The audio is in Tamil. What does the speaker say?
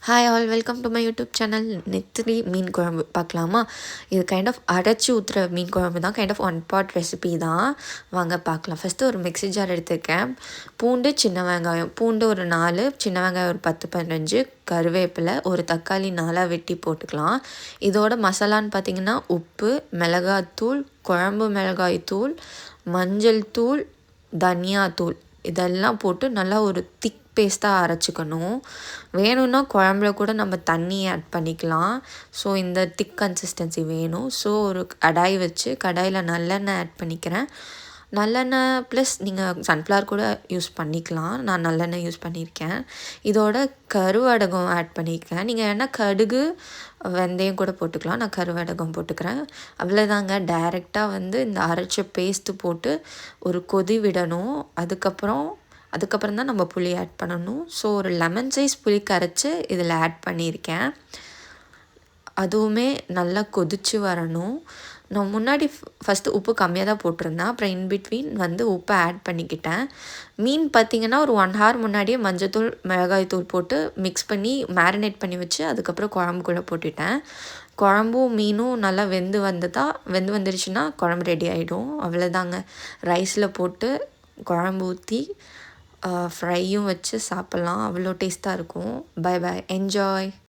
Hi all, welcome to my YouTube channel. நெத்திலி மீன் குழம்பு பார்க்கலாமா? இது கைண்ட் ஆஃப் அரைச்சி ஊற்றுற மீன் குழம்பு தான். Kind of one pot recipe தான். வாங்க பார்க்கலாம். ஃபஸ்ட்டு ஒரு மிக்ஸி ஜார் எடுத்துருக்கேன். பூண்டு, சின்ன வெங்காயம். பூண்டு ஒரு 4, சின்ன வெங்காயம் ஒரு 10-15, கருவேப்பிலை, ஒரு தக்காளி 4 வெட்டி போட்டுக்கலாம். இதோட மசாலான்னு பார்த்தீங்கன்னா உப்பு, மிளகாத்தூள், குழம்பு மிளகாய் தூள், மஞ்சள் தூள், தனியாத்தூள் இதெல்லாம் போட்டு நல்லா ஒரு திக் பேஸ்ட்டாக அரைச்சிக்கணும். வேணும்னா குழம்புல கூட நம்ம தண்ணி ஆட் பண்ணிக்கலாம். ஸோ இந்த திக் கன்சிஸ்டன்சி வேணும். ஸோ ஒரு கடாய் வச்சு கடாயில் நல்லெண்ணெய் ஆட் பண்ணிக்கிறேன். நல்லெண்ணெய் ப்ளஸ் நீங்கள் சன்ஃப்ளவர் கூட யூஸ் பண்ணிக்கலாம். நான் நல்லெண்ணெய் யூஸ் பண்ணியிருக்கேன். இதோட கருவடகம் ஆட் பண்ணியிருக்கேன். நீங்கள் வேணா கடுகு, வெந்தயம் கூட போட்டுக்கலாம். நான் கருவடகம் போட்டுக்கிறேன். அவ்வளோதாங்க. டைரெக்டாக இந்த அரைச்ச பேஸ்ட்டு போட்டு ஒரு கொதி விடணும். அதுக்கப்புறம் தான் நம்ம புளி ஆட் பண்ணணும். ஸோ ஒரு லெமன் சைஸ் புளி கரைச்சி இதில் ஆட் பண்ணியிருக்கேன். அதுவுமே நல்லா கொதித்து வரணும். நான் முன்னாடி ஃபஸ்ட்டு உப்பு கம்மியாக தான் போட்டிருந்தேன். அப்புறம் இன்பிட்வீன் உப்பை ஆட் பண்ணிக்கிட்டேன். மீன் பார்த்திங்கன்னா ஒரு 1 hour முன்னாடியே மஞ்சத்தூள், மிளகாய் தூள் போட்டு மிக்ஸ் பண்ணி மேரினேட் பண்ணி வச்சு அதுக்கப்புறம் குழம்புக்குள்ளே போட்டுட்டேன். குழம்பும் மீனும் நல்லா வெந்து வந்துருச்சுன்னா குழம்பு ரெடி ஆகிடும். அவ்வளோதாங்க. ரைஸில் போட்டு குழம்பு ஊற்றி ஃப்ரையும் வச்சு சாப்பிட்லாம். அவ்வளோ டேஸ்ட்டாக இருக்கும். Bye bye, enjoy.